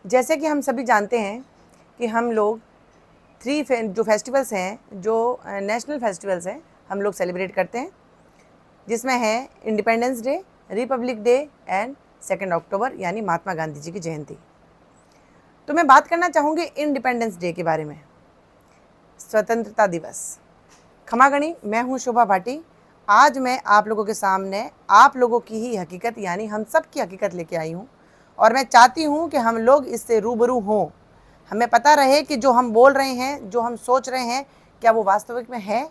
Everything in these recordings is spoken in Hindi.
जैसे कि हम सभी जानते हैं कि हम लोग जो फेस्टिवल्स हैं, जो नेशनल फेस्टिवल्स हैं, हम लोग सेलिब्रेट करते हैं, जिसमें है independence day, Republic day and 2 अक्टूबर यानी महात्मा गांधी जी की जयंती। तो मैं बात करना चाहूँगी इंडिपेंडेंस डे के बारे में, स्वतंत्रता दिवस। क्षमा गणी, मैं हूँ शोभा भाटी। आज मैं आप लोगों के सामने आप लोगों की ही हकीकत यानी हम सब की हकीकत लेके आई हूँ और मैं चाहती हूँ कि हम लोग इससे रूबरू हों। हमें पता रहे कि जो हम बोल रहे हैं, जो हम सोच रहे हैं, क्या वो वास्तविक में है,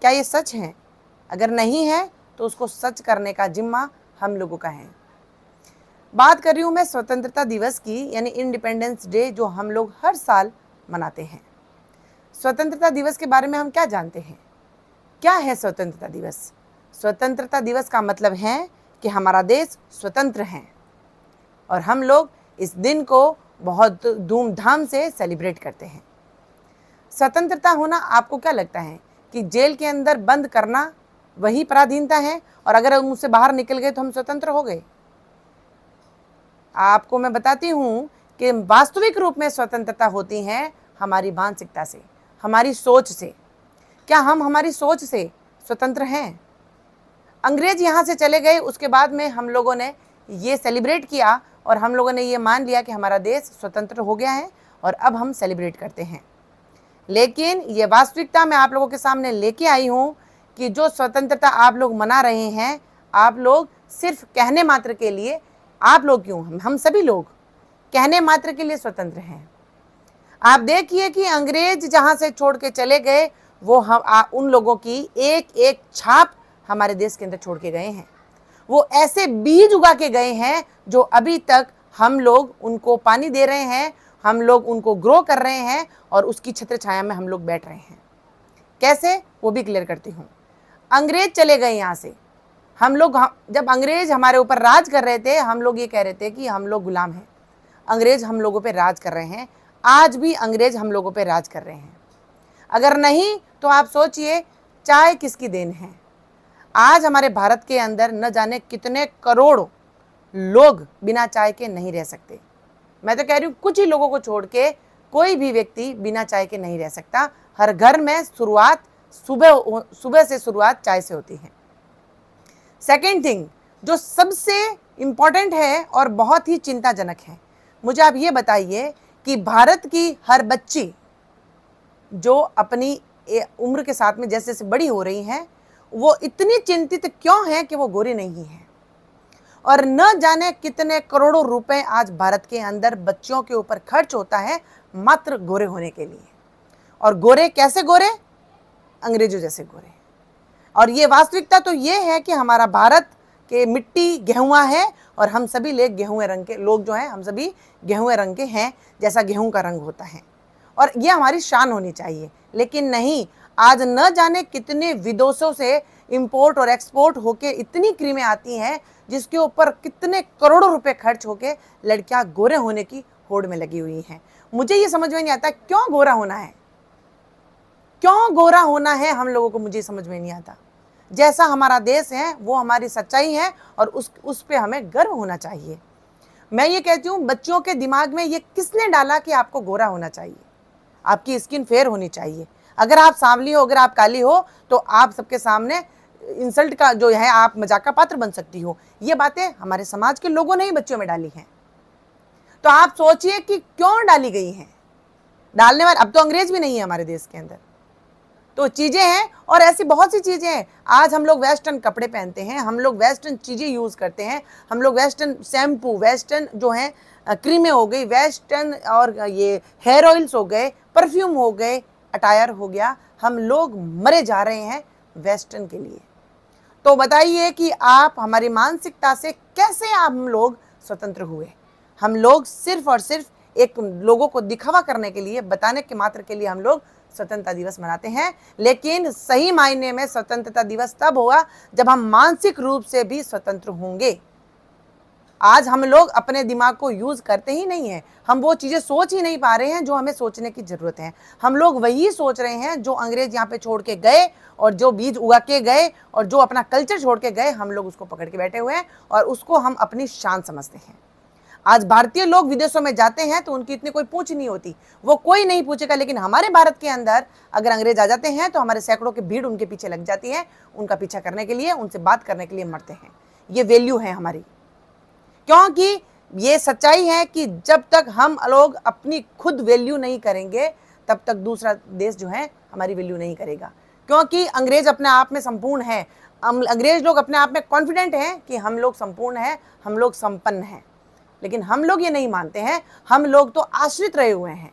क्या ये सच है। अगर नहीं है तो उसको सच करने का जिम्मा हम लोगों का है। बात कर रही हूँ मैं स्वतंत्रता दिवस की यानी इंडिपेंडेंस डे, जो हम लोग हर साल मनाते हैं। स्वतंत्रता दिवस के बारे में हम क्या जानते हैं? क्या है स्वतंत्रता दिवस? स्वतंत्रता दिवस का मतलब है कि हमारा देश स्वतंत्र है और हम लोग इस दिन को बहुत धूमधाम से सेलिब्रेट करते हैं। स्वतंत्रता होना आपको क्या लगता है कि जेल के अंदर बंद करना वही पराधीनता है और अगर हम उससे बाहर निकल गए तो हम स्वतंत्र हो गए? आपको मैं बताती हूँ कि वास्तविक रूप में स्वतंत्रता होती है हमारी मानसिकता से, हमारी सोच से। क्या हम हमारी सोच से स्वतंत्र हैं? अंग्रेज यहाँ से चले गए, उसके बाद में हम लोगों ने ये सेलिब्रेट किया और हम लोगों ने ये मान लिया कि हमारा देश स्वतंत्र हो गया है और अब हम सेलिब्रेट करते हैं। लेकिन ये वास्तविकता मैं आप लोगों के सामने लेके आई हूँ कि जो स्वतंत्रता आप लोग मना रहे हैं, आप लोग सिर्फ कहने मात्र के लिए, आप लोग क्यों, हम सभी लोग कहने मात्र के लिए स्वतंत्र हैं। आप देखिए कि अंग्रेज जहाँ से छोड़ के चले गए, वो उन लोगों की एक एक छाप हमारे देश के अंदर छोड़ के गए हैं। वो ऐसे बीज उगा के गए हैं जो अभी तक हम लोग उनको पानी दे रहे हैं, हम लोग उनको ग्रो कर रहे हैं और उसकी छत्र छाया में हम लोग बैठ रहे हैं। कैसे, वो भी क्लियर करती हूँ। अंग्रेज चले गए यहाँ से, हम लोग जब अंग्रेज हमारे ऊपर राज कर रहे थे, हम लोग ये कह रहे थे कि हम लोग गुलाम हैं। अंग्रेज हम लोगों पे राज कर रहे हैं, आज भी अंग्रेज हम लोगों पे राज कर रहे हैं। अगर नहीं तो आप सोचिए चाय किसकी देन है। आज हमारे भारत के अंदर न जाने कितने करोड़ लोग बिना चाय के नहीं रह सकते। मैं तो कह रही हूँ कुछ ही लोगों को छोड़ के कोई भी व्यक्ति बिना चाय के नहीं रह सकता। हर घर में शुरुआत सुबह से शुरुआत चाय से होती है। सेकेंड थिंग जो सबसे इम्पॉर्टेंट है और बहुत ही चिंताजनक है, मुझे आप ये बताइए कि भारत की हर बच्ची जो अपनी उम्र के साथ में जैसे जैसे बड़ी हो रही हैं, वो इतनी चिंतित क्यों है कि वो गोरी नहीं है। और न जाने कितने करोड़ों रुपए आज भारत के अंदर बच्चों के ऊपर खर्च होता है मात्र गोरे होने के लिए। और गोरे कैसे गोरे? अंग्रेजों जैसे गोरे। और ये वास्तविकता तो ये है कि हमारा भारत के मिट्टी गेहुआ है और हम सभी गेहूं रंग के लोग जो हैं, हम सभी गेहूं रंग के हैं, जैसा गेहूं का रंग होता है और ये हमारी शान होनी चाहिए। लेकिन नहीं, आज न जाने कितने विदेशों से इंपोर्ट और एक्सपोर्ट होके इतनी क्रीमें आती हैं जिसके ऊपर कितने करोड़ों रुपए खर्च होके लड़कियां गोरे होने की होड़ में लगी हुई हैं। मुझे ये समझ में नहीं आता क्यों गोरा होना है, क्यों गोरा होना है हम लोगों को, मुझे समझ में नहीं आता। जैसा हमारा देश है वो हमारी सच्चाई है और उस पे हमें गर्व होना चाहिए। मैं ये कहती हूँ बच्चों के दिमाग में ये किसने डाला कि आपको गोरा होना चाहिए, आपकी स्किन फेयर होनी चाहिए। अगर आप सांवली हो, अगर आप काली हो तो आप सबके सामने इंसल्ट का जो है, आप मजाक का पात्र बन सकती हो। ये बातें हमारे समाज के लोगों ने ही बच्चों में डाली हैं। तो आप सोचिए कि क्यों डाली गई हैं। डालने वाले अब तो अंग्रेज भी नहीं है हमारे देश के अंदर, तो चीजें हैं और ऐसी बहुत सी चीजें हैं। आज हम लोग वेस्टर्न कपड़े पहनते हैं, हम लोग वेस्टर्न चीजें यूज करते हैं, हम लोग वेस्टर्न शैम्पू, वेस्टर्न जो है क्रीमें हो गई, वेस्टर्न और ये हेयर ऑयल्स हो गए, परफ्यूम हो गए, अटायर हो गया, हम लोग मरे जा रहे हैं वेस्टर्न के लिए। तो बताइए कि आप हमारी मानसिकता से कैसे हम लोग स्वतंत्र हुए। हम लोग सिर्फ और सिर्फ एक लोगों को दिखावा करने के लिए, बताने के मात्र के लिए हम लोग स्वतंत्रता दिवस मनाते हैं। लेकिन सही मायने में स्वतंत्रता दिवस तब होगा जब हम मानसिक रूप से भी स्वतंत्र होंगे। आज हम लोग अपने दिमाग को यूज करते ही नहीं है, हम वो चीजें सोच ही नहीं पा रहे हैं जो हमें सोचने की जरूरत है। हम लोग वही सोच रहे हैं जो अंग्रेज यहाँ पे छोड़ के गए और जो बीज उगा के गए और जो अपना कल्चर छोड़ के गए, हम लोग उसको पकड़ के बैठे हुए हैं और उसको हम अपनी शान समझते हैं। आज भारतीय लोग विदेशों में जाते हैं तो उनकी इतनी कोई पूछ नहीं होती, वो कोई नहीं पूछेगा। लेकिन हमारे भारत के अंदर अगर अंग्रेज आ जाते हैं तो हमारे सैकड़ों की भीड़ उनके पीछे लग जाती है, उनका पीछा करने के लिए, उनसे बात करने के लिए मरते हैं। ये वैल्यू है हमारी, क्योंकि ये सच्चाई है कि जब तक हम लोग अपनी खुद वैल्यू नहीं करेंगे तब तक दूसरा देश जो है हमारी वैल्यू नहीं करेगा। क्योंकि अंग्रेज अपने आप में संपूर्ण है, अंग्रेज लोग अपने आप में कॉन्फिडेंट हैं कि हम लोग संपूर्ण हैं, हम लोग संपन्न हैं। लेकिन हम लोग ये नहीं मानते हैं, हम लोग तो आश्रित रहे हुए हैं।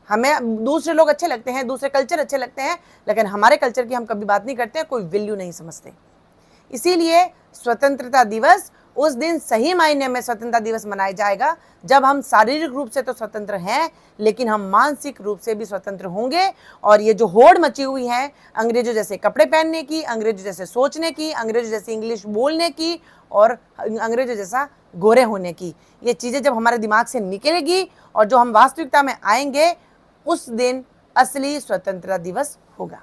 हमें दूसरे लोग अच्छे लगते हैं, दूसरे कल्चर अच्छे लगते हैं, लेकिन हमारे कल्चर की हम कभी बात नहीं करते हैं, कोई वैल्यू नहीं समझते। इसीलिए स्वतंत्रता दिवस उस दिन सही मायने में स्वतंत्रता दिवस मनाया जाएगा जब हम शारीरिक रूप से तो स्वतंत्र हैं, लेकिन हम मानसिक रूप से भी स्वतंत्र होंगे। और ये जो होड़ मची हुई है अंग्रेजों जैसे कपड़े पहनने की, अंग्रेजों जैसे सोचने की, अंग्रेजों जैसे इंग्लिश बोलने की और अंग्रेजों जैसा गोरे होने की, ये चीज़ें जब हमारे दिमाग से निकलेगी और जो हम वास्तविकता में आएंगे, उस दिन असली स्वतंत्रता दिवस होगा।